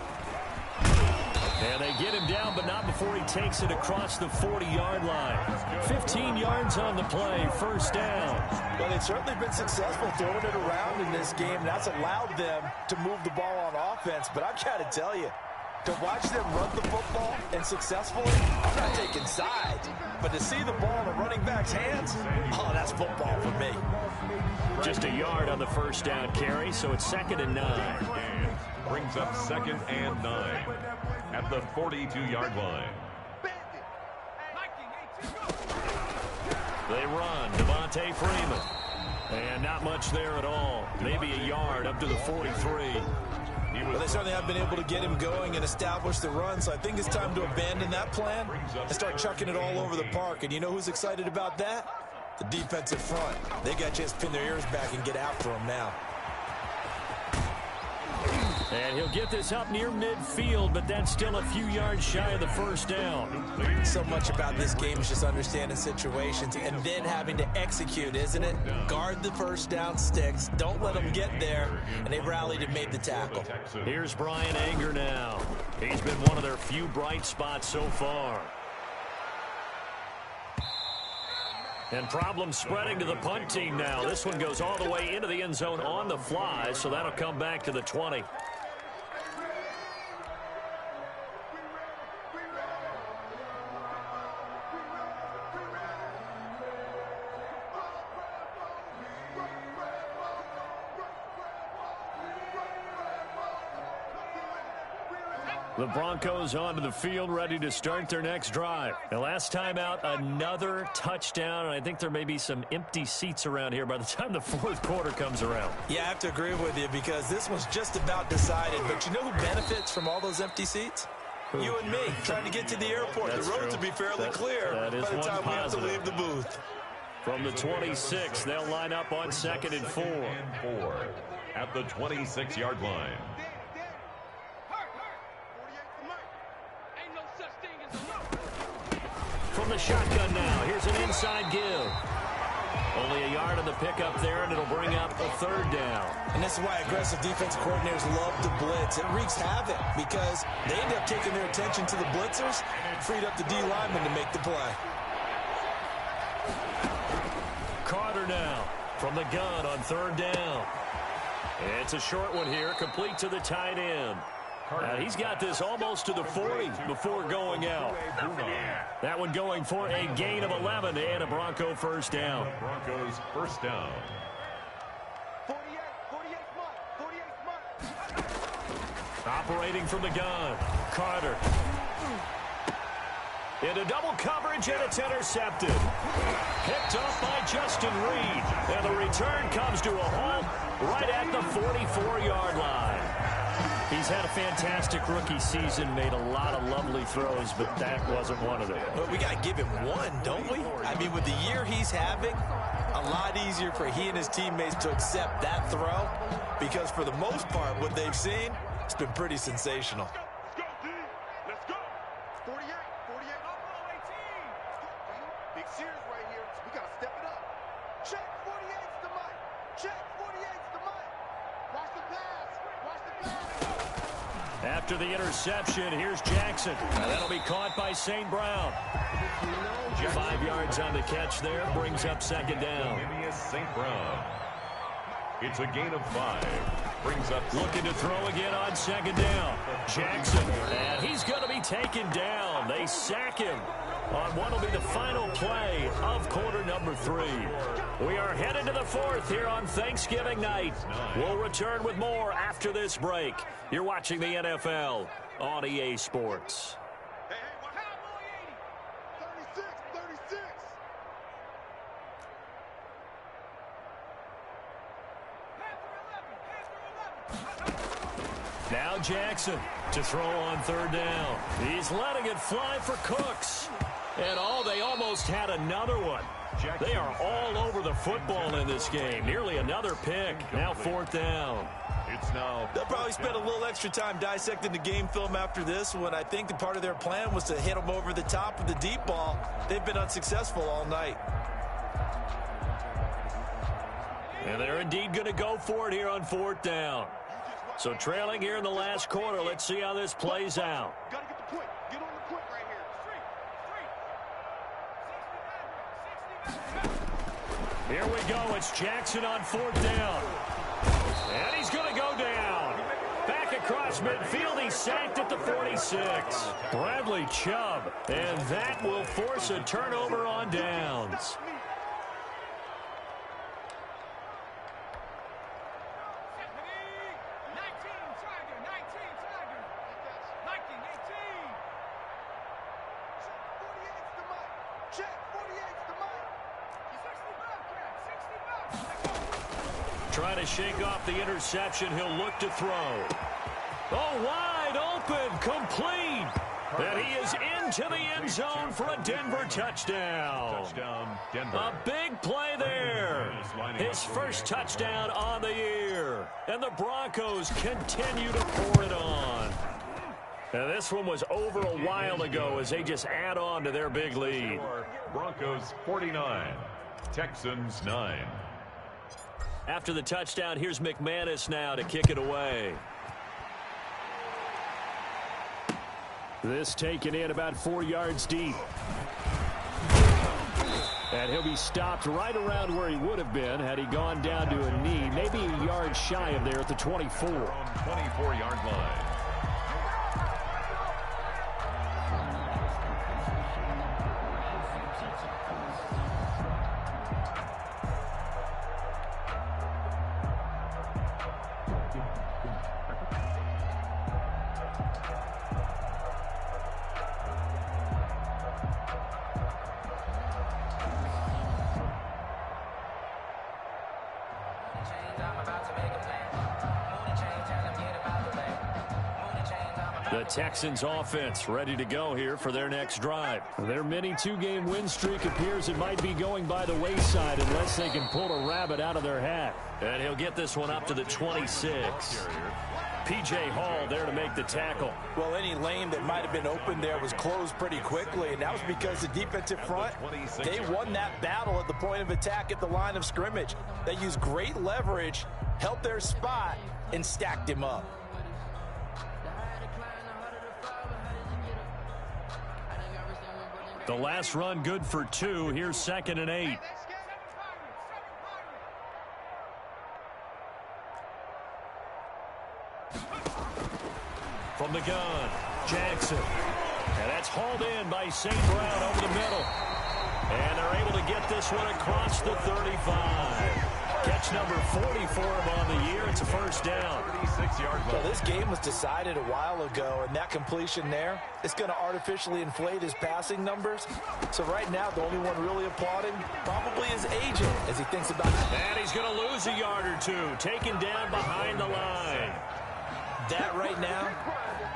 B: And they get him down, but not before he takes it across the 40-yard line. 15 yards on the play, 1st down.
D: Well, they've certainly been successful throwing it around in this game. That's allowed them to move the ball on offense. But I've got to tell you, to watch them run the football and successfully, I'm not taking sides. But to see the ball in the running back's hands, oh, that's football for me.
B: Just a yard on the 1st down carry, so it's 2nd and 9.
C: Brings up 2nd and 9 at the 42-yard line.
B: They run, Devontae Freeman. And not much there at all. Maybe a yard up to the 43.
D: Well, they certainly have been able to get him going and establish the run, so I think it's time to abandon that plan and start chucking it all over the park. And you know who's excited about that? The defensive front. They got a chance to pin their ears back and get after him now.
B: And he'll get this up near midfield, but that's still a few yards shy of the 1st down.
D: So much about this game is just understanding situations and then having to execute, isn't it? Guard the 1st down sticks. Don't let them get there. And they rallied and made the tackle.
B: Here's Brian Anger now. He's been one of their few bright spots so far. And problems spreading to the punt team now. This one goes all the way into the end zone on the fly, so that'll come back to the 20. The Broncos onto the field, ready to start their next drive. And last time out, another touchdown, and I think there may be some empty seats around here by the time the fourth quarter comes around.
D: Yeah, I have to agree with you because this one's just about decided. But you know who benefits from all those empty seats? You and me, trying to get to the airport.
B: That's
D: the roads
B: true.
D: will be fairly clear
B: by the
D: time we have to
B: positive.
D: leave the booth.
B: From the 26, they'll line up on 2nd and 4.
C: At the 26-yard line.
B: From the shotgun now, here's an inside give. Only a yard on the pickup there, and it'll bring up a 3rd down.
D: And this is why aggressive defensive coordinators love to blitz. It wreaks havoc because they end up taking their attention to the blitzers, freed up the D lineman to make the play.
B: Carter now from the gun on 3rd down. It's a short one here, complete to the tight end. He's got this almost to the 40 before going out. That one going for a gain of 11 and a Bronco first down.
C: Broncos first down.
E: 48
B: Operating from the gun, Carter. Into double coverage, and it's intercepted. Picked off by Justin Reed. And the return comes to a halt right at the 44-yard line. He's had a fantastic rookie season, made a lot of lovely throws, but that wasn't one of them.
D: But we got to give him one, don't we? I mean, with the year he's having, a lot easier for he and his teammates to accept that throw because for the most part, what they've seen, it's been pretty sensational.
E: Let's go, D. Let's go. 48. 18. Big series right here. We got to step it up. Check 48's the mic. Check 48's the mic. Watch the pass. Watch the pass.
B: After the interception, here's Jackson. That'll be caught by St. Brown. 5 yards on the catch there, brings up 2nd down.
C: St. Brown. It's a gain of 5. Brings up
B: Looking to throw again on 2nd down. Jackson, and he's going to be taken down. They sack him on what will be the final play of quarter number 3. We are headed to the 4th here on Thanksgiving night. We'll return with more after this break. You're watching the NFL on EA Sports.
E: Hey, what happened? 36.
B: Now Jackson to throw on 3rd down. He's letting it fly for Cooks. And they almost had another one. They are all over the football in this game. Nearly another pick. Now 4th down.
D: They'll probably spend a little extra time dissecting the game film after this one. I think the part of their plan was to hit them over the top of the deep ball. They've been unsuccessful all night.
B: And they're indeed going to go for it here on 4th down. So trailing here in the last quarter. Let's see how this plays out.
E: Got to get the point. Get on the point right here.
B: Here we go. It's Jackson on 4th down. And he's going to go down. Back across midfield. He's sacked at the 46. Bradley Chubb. And that will force a turnover on downs. Trying to shake off the interception. He'll look to throw. Oh, wide open, complete. And he is into the end zone for a Denver touchdown.
C: Denver.
B: A big play there. His first touchdown on the year. And the Broncos continue to pour it on. And this one was over a while ago as they just add on to their big lead.
C: Broncos 49. Texans 9.
B: After the touchdown, here's McManus now to kick it away. This taken in about 4 yards deep. And he'll be stopped right around where he would have been had he gone down to a knee, maybe a yard shy of there at the 24.
C: 24-yard line.
B: The Texans offense ready to go here for their next drive. Their mini two-game win streak appears it might be going by the wayside unless they can pull a rabbit out of their hat. And he'll get this one up to the 26. P.J. Hall there to make the tackle.
D: Well, any lane that might have been open there was closed pretty quickly, and that was because the defensive front, they won that battle at the point of attack at the line of scrimmage. They used great leverage, held their spot, and stacked him up.
B: The last run good for 2. Here's 2nd and 8. From the gun, Jackson. And that's hauled in by St. Brown over the middle. And they're able to get this one across the 35. Catch number 40 for him on the year. It's a first down.
C: 36-yard
D: Well, this game was decided a while ago, and that completion there is going to artificially inflate his passing numbers. So right now, the only one really applauding probably his agent as he thinks about it.
B: And he's going to lose a yard or 2, taken down behind the line.
D: That right now,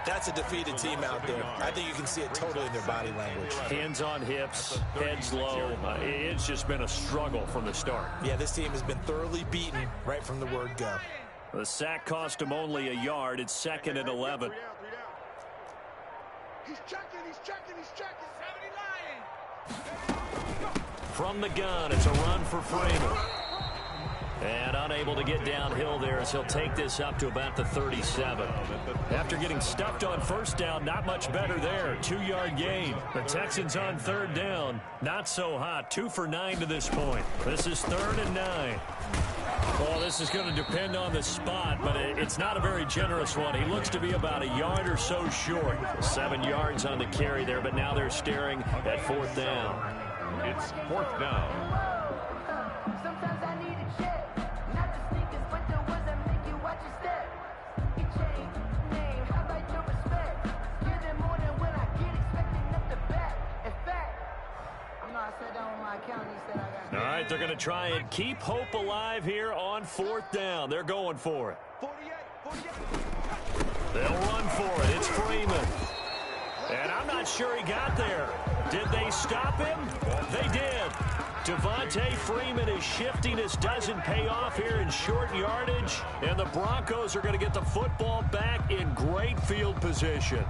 D: that's a defeated team out there. I think you can see it totally in their body language.
B: Hands on hips, heads low. It's just been a struggle from the start.
D: Yeah, this team has been thoroughly beaten right from the word go.
B: The sack cost him only a yard. It's 2nd and 11.
E: He's checking, he's checking, he's checking.
A: 70 Lions.
B: From the gun, it's a run for Freeman. And unable to get downhill there as he'll take this up to about the 37. After getting stuffed on first down, not much better there. 2-yard gain. The Texans on 3rd down. Not so hot. 2 for 9 to this point. This is 3rd and 9. Well, this is going to depend on the spot, but it's not a very generous one. He looks to be about a yard or so short. 7 yards on the carry there, but now they're staring at 4th down.
C: It's 4th down.
F: Sometimes I need a check, not the sneakers, but the ones that make you watch your step. You change name, how about your respect? Give them more than when I get expecting up the back. In fact, I know I sat down with my accountant, he said I got.
B: All right, they're going to try and keep hope alive here on 4th down. They're going for it.
E: 48.
B: They'll run for it. It's Freeman. And I'm not sure he got there. Did they stop him? They did. Devontae Freeman is shifting. This doesn't pay off here in short yardage. And the Broncos are going to get the football back in great field position.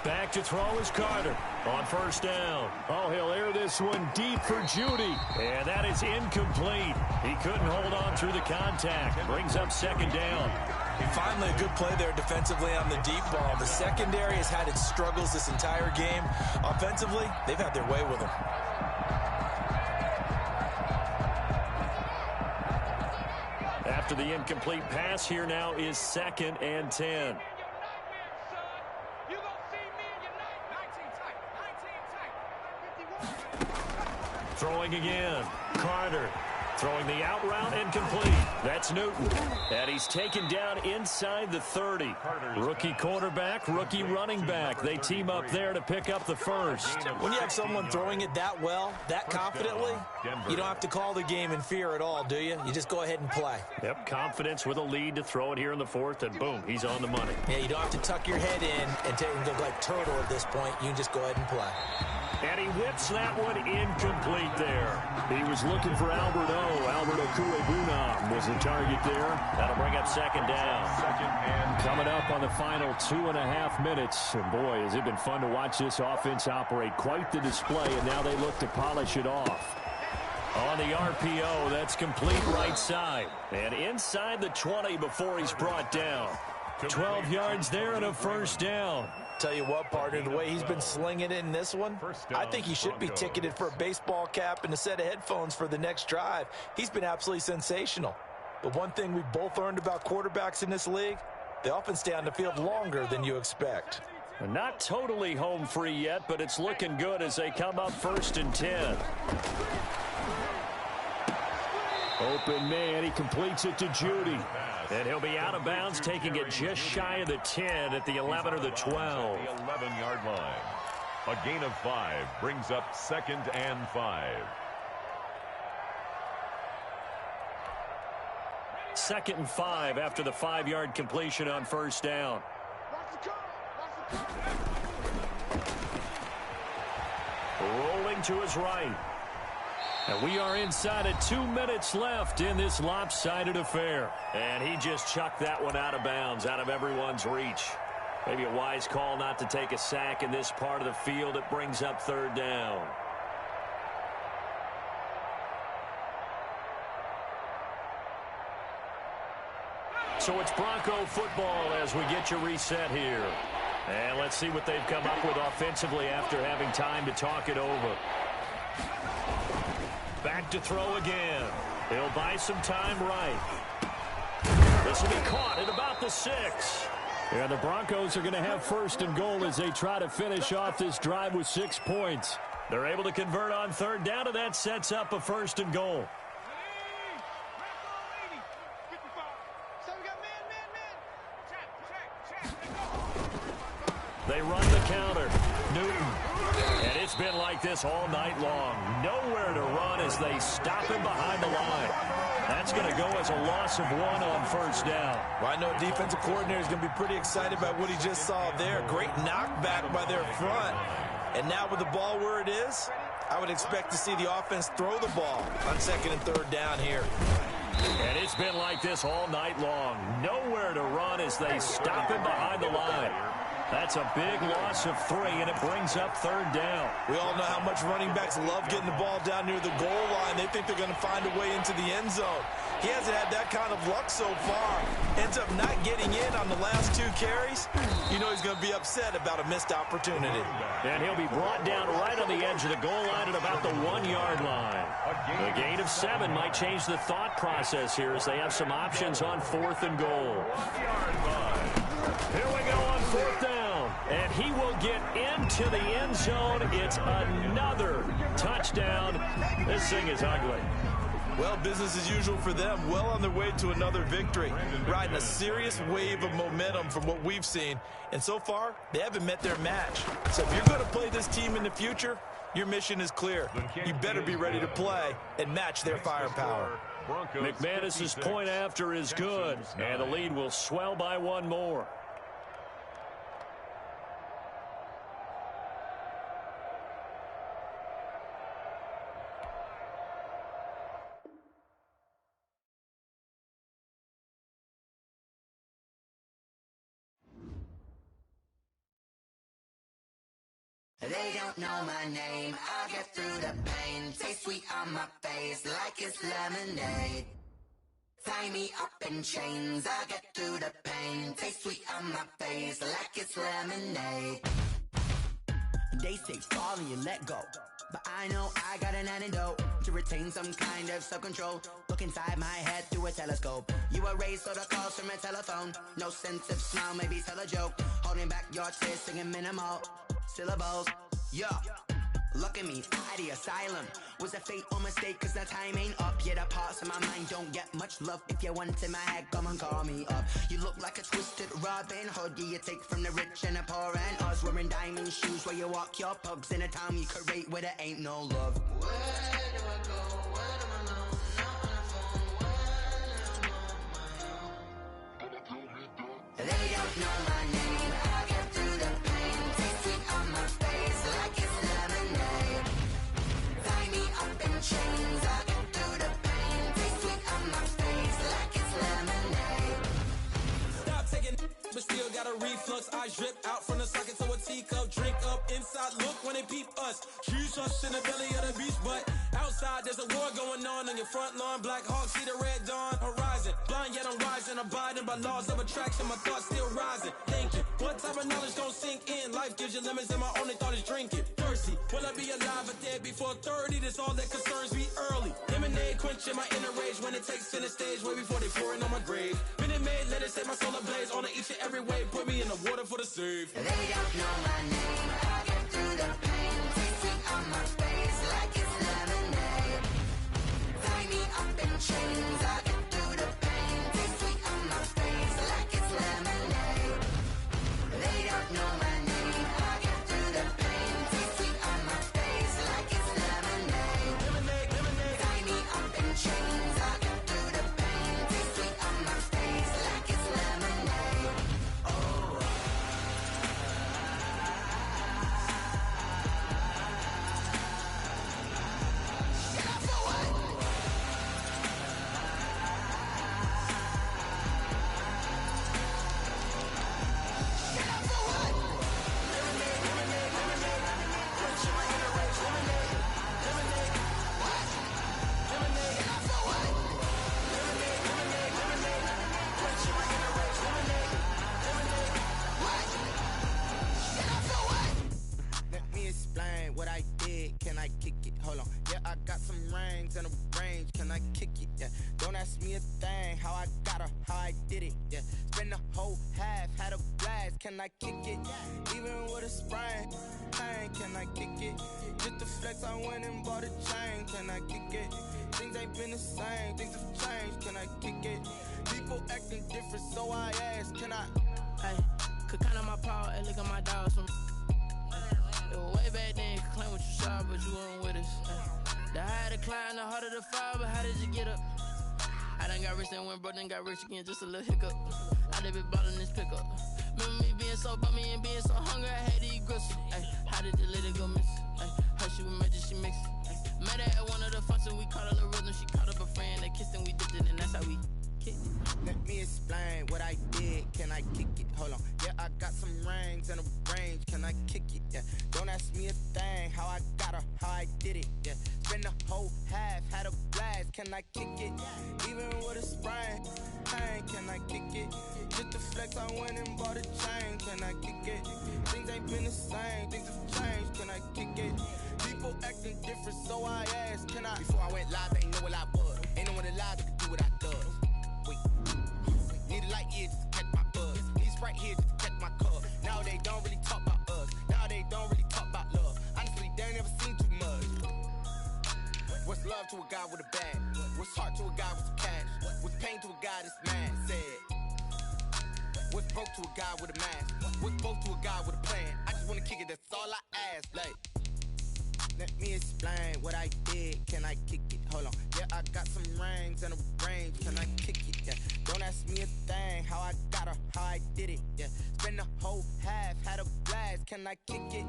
B: Back to throw is Carter on 1st down. Oh, he'll air this one deep for Judy. And that is incomplete. He couldn't hold on through the contact. Brings up 2nd down.
D: Finally, a good play there defensively on the deep ball. The secondary has had its struggles this entire game. Offensively, they've had their way with them.
B: After the incomplete pass, here now is 2nd and 10. Throwing again. Carter throwing the out route and complete. That's Newton. And he's taken down inside the 30. Rookie quarterback, rookie running back. They team up there to pick up the first.
D: When you have someone throwing it that well, that confidently, you don't have to call the game in fear at all, do you? You just go ahead and play.
B: Yep, confidence with a lead to throw it here in the 4th, and boom, he's on the money.
D: Yeah, you don't have to tuck your head in and look like turtle at this point. You can just go ahead and play.
B: And he whips that one incomplete there. He was looking for Albert O. Albert Okuebunam was the target there. That'll bring up 2nd down. Coming up on the final 2.5 minutes. And boy, has it been fun to watch this offense operate. Quite the display, and now they look to polish it off. On the RPO, that's complete right side. And inside the 20 before he's brought down. 12 yards there and a first down.
D: Tell you what, partner, the way he's been slinging it in this one, I think he should be ticketed for a baseball cap and a set of headphones for the next drive. He's been absolutely sensational. But one thing we both learned about quarterbacks in this league, they often stay on the field longer than you expect.
B: Not totally home free yet, but it's looking good as they come up 1st and 10. Open man, he completes it to Judy. And he'll be out of bounds, taking it just shy of the 10 at the 11 or the 12.
C: The 11-yard line. A gain of 5 brings up 2nd and 5.
B: 2nd and 5 after the 5-yard completion on first down. Rolling to his right. And we are inside of 2 minutes left in this lopsided affair. And he just chucked that one out of bounds, out of everyone's reach. Maybe a wise call not to take a sack in this part of the field. It brings up 3rd down. So it's Bronco football as we get you reset here. And let's see what they've come up with offensively after having time to talk it over. Back to throw again. He'll buy some time right. This will be caught at about the 6. Yeah, the Broncos are going to have 1st and goal as they try to finish off this drive with 6 points. They're able to convert on 3rd down, and that sets up a 1st and goal. They run the counter. Newton. And it's been like this all night long. Nowhere to run as they stop him behind the line. That's going to go as a loss of 1 on 1st down.
D: Well, I know a defensive coordinator is going to be pretty excited about what he just saw there. Great knockback by their front. And now with the ball where it is, I would expect to see the offense throw the ball on 2nd and 3rd down here.
B: And it's been like this all night long. Nowhere to run as they stop him behind the line. That's a big loss of 3, and it brings up 3rd down.
D: We all know how much running backs love getting the ball down near the goal line. They think they're going to find a way into the end zone. He hasn't had that kind of luck so far. Ends up not getting in on the last 2 carries. You know he's going to be upset about a missed opportunity.
B: And he'll be brought down right on the edge of the goal line at about the 1-yard line. A gain of 7 might change the thought process here as they have some options on 4th and goal. Here we go on 4th down. And he will get into the end zone. It's another touchdown. This thing is ugly.
D: Well, business as usual for them. Well on their way to another victory. Riding a serious wave of momentum from what we've seen. And so far, they haven't met their match. So if you're going to play this team in the future, your mission is clear. You better be ready to play and match their firepower.
B: McManus's point after is good. And the lead will swell by 1 more.
F: They don't know my name, I get through the pain. Taste sweet on my face like it's lemonade. Tie me up in chains, I get through the pain. Taste sweet on my face like it's lemonade. They say fall and you let go, but I know I got an antidote to retain some kind of self-control. Look inside my head through a telescope. You erase all the calls from a telephone. No sense of smile, maybe tell a joke. Holding back your tears, singing minimal syllables. Yeah, look at me, at the asylum. Was a fate or mistake, cause the time ain't up. Yeah, the parts of my mind don't get much love. If you want in my head, come and call me up. You look like a twisted Robin Hood. Yeah, you take from the rich and the poor and us. Wearing diamond shoes where you walk your pugs in a town you create where there ain't no love. Where do I go? Where do I know? Not on the phone. When I'm on my own. They don't know my name. I get through the pain. Taste sweet on my face like it's lemonade. Tie me up in chains. I get through the pain. Taste sweet on my face like it's lemonade.
G: Stop taking, but still got a reflux. Eyes drip out from the socket to a teacup. Drink up inside, look when they peep us. Choose us in the belly of the beast, but outside there's a war going on your front lawn. Black Hawk see the red dawn horizon. Blind yet I'm rising, abiding by laws of attraction. My thoughts still rising, thinking what type of knowledge gon' sink in? Life gives you limits and my only thought is drinking. Thirsty, will I be alive or dead before 30? That's all that concerns me early. Lemonade quenching my inner rage when it takes center stage way before they pouring on my grave. Minute Maid, let it set my soul ablaze on each and every way. Put me in the water for the save.
F: They don't know my name. I get through the pain. Taste sweet on my face like it's lemonade. Tie me up in chains. I get through the pain. Taste sweet on my
H: kick it? Hold on. Yeah, I got some rings and a range. Can I kick it? Yeah. Don't ask me a thing. How I got her, how I did it. Yeah. Spend the whole half, had a blast. Can I kick it? Even with a sprain. Pain, can I kick it? Just the flex, I went and bought a chain. Can I kick it? Things ain't been the same. Things have changed. Can I kick it? People acting different, so I ask. Can I?
I: Hey, could count on my power and look at my dogs from. It was way back then, could claim what you saw, but you weren't with us. The higher the climb, the harder the fall, but how did you get up? I done got rich and went broke, then got rich again, just a little hiccup. I done been ballin' this pickup. Remember me being so bummy and being so hungry, I had to eat gristle. Ay, how did the lady go miss? Ay, her she was magic, she mixed. Met her at one of the functions, we caught a little rhythm, she caught up a friend, they kissed and we dipped it, and that's how we kicked it.
H: Let me explain what I did. Can I kick it? Hold on. Yeah, I got some rings and a range. Can I kick it? Yeah. Don't ask me a thing. How I got her, how I did it. Yeah. Spend the whole half, had a blast. Can I kick it? Even with a sprain. Pain, can I kick it? Just the flex, I went and bought a chain. Can I kick it? Things ain't been the same. Things have changed. Can I kick it? People acting different, so I asked. Can I? Before I went live, they ain't know what I was. Ain't no one alive that could do what I does. Wait. Need a light here just to catch my buzz. Need Sprite here just to catch my cup. Now they don't really talk about us. Now they don't really talk about love. Honestly, they ain't never seen too much. What's love to a guy with a bag? What's heart to a guy with some cash? What's pain to a guy that's mad? Said. What's broke to a guy with a mask? What's both to a guy with a plan? I just wanna kick it, that's all I ask. Like, let me explain what I did. Can I kick it? Hold on. Yeah, I got some rings and a range. Can I kick it? Yeah. Don't ask me a thing. How I got her, how I did it. Yeah. Spend the whole half, had a blast. Can I kick it?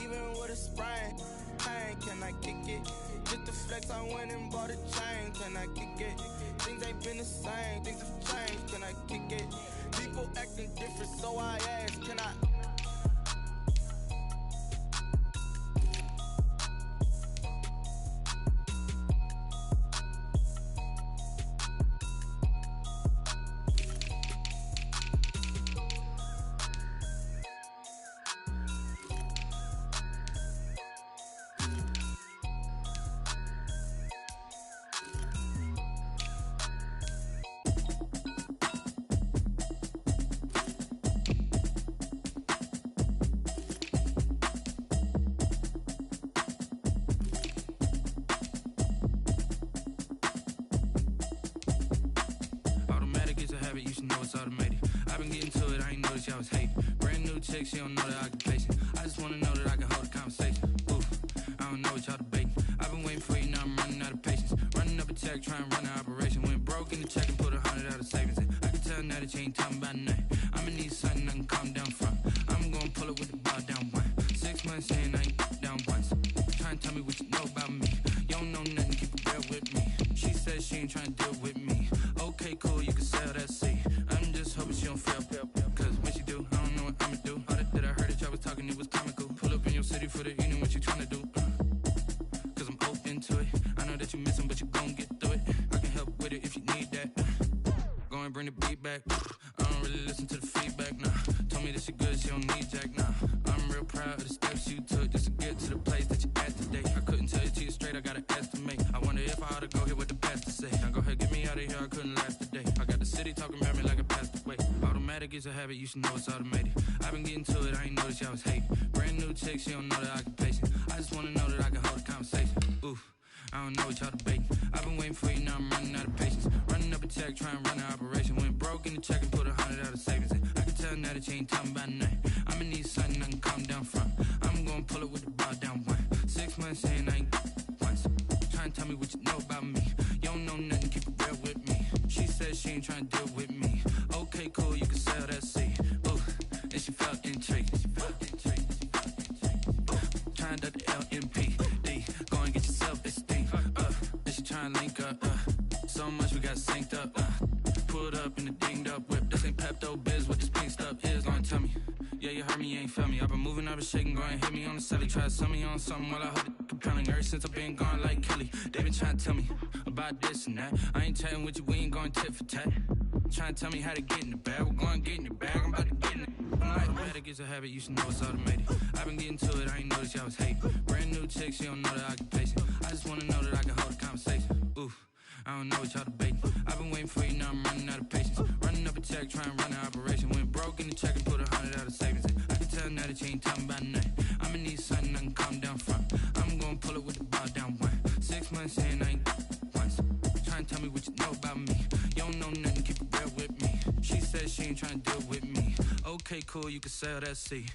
H: Even with a sprain. Pain, can I kick it? Just the flex, I went and bought a chain. Can I kick it? Things ain't been the same. Things have changed. Can I kick it? People acting different, so I ask. Can I?
J: She don't know the occupation. I just wanna know that I can hold a conversation. Oof, I don't know what y'all debating. I've been waiting for you, now I'm running out of patience. Running up a check, trying to run an operation. Went broke in the check and put 100 out of savings in. I can tell now that you ain't talking about nothing. I'ma need something I can calm down from. I'm gonna pull it with the bar down one. 6 months in, I ain't down once. Trying to tell me what you know about me. You don't know nothing, keep it real with me. She says she ain't trying to deal with me. Okay, cool, you can sell that seat. I'm just hoping she don't fail. Cause when she do, I don't know what I'ma do. That I heard that y'all was talking, it was comical. Pull up in your city for the evening, what you tryna do? Cause I'm open to it. I know that you miss him, but you gon' get through it. I can help with it if you need that. Go and bring the beat back. I don't really listen to the feedback, nah. Told me that she good, she don't need jack, nah. I'm real proud of the steps you took just to get to the place that you at today. I couldn't tell you to you straight, I gotta estimate. I wonder if I ought to go here with the pastor say. Now go ahead, get me out of here, I couldn't last a day. I got the city talking about me like I passed away. Automatic is a habit, you should know it's automated. I've been getting to it, I ain't noticed y'all was hating. Brand new chick, she don't know the occupation. I just wanna know that I can hold a conversation. Oof, I don't know what y'all debating. I've been waiting for you, now I'm running out of patience. Running up a check, trying to run an operation. Went broke in the check and put 100 out of savings in. I can tell now that you ain't talking about nothing. I'ma need something I can calm down from. I'm gonna pull it with the bar down one. 6 months in, I ain't once. Trying to tell me what you know about me. You don't know nothing, keep it real with me. She says she ain't trying to deal with me. Okay, cool, you can sell that seat. Ooh, and she felt intrigued. Trying to duck the LMPD. Go and get your self-esteem up. And she trying to link up. So much we got synced up. Pulled up in the dinged up whip. This ain't Pepto-Biz, what this pink stuff is. Gonna tell me. Yeah, you heard me, you ain't felt me. I've been moving, I've been shaking, go and hit me on the celly. Try to sell me on something while I hold it compelling. Ever since I've been gone like Kelly, they been trying to tell me about this and that. I ain't chatting with you, we ain't going tit for tat. Trying to tell me how to get in the bag. We're going to get in the bag, I'm about to get in it. Automatic is a habit, you should know it's automated. I've been getting to it, I ain't noticed y'all was hating. Brand new chick, she don't know that I can place it. I just wanna know that I can hold a conversation. Oof, I don't know what y'all debating. I've been waiting for you, now I'm running out of patience. Running up a check, trying to run an operation. Went broke in the check and put 100 out of savings. I can tell now that you ain't talking about nothing. I'ma need something I can calm down from. I'm gonna pull it with the ball down one. 6 months in, I ain't once. Trying to tell me what you know about me. You don't know nothing, keep it real with me. She said she ain't trying to deal with me. Okay, cool, you can sell that seat.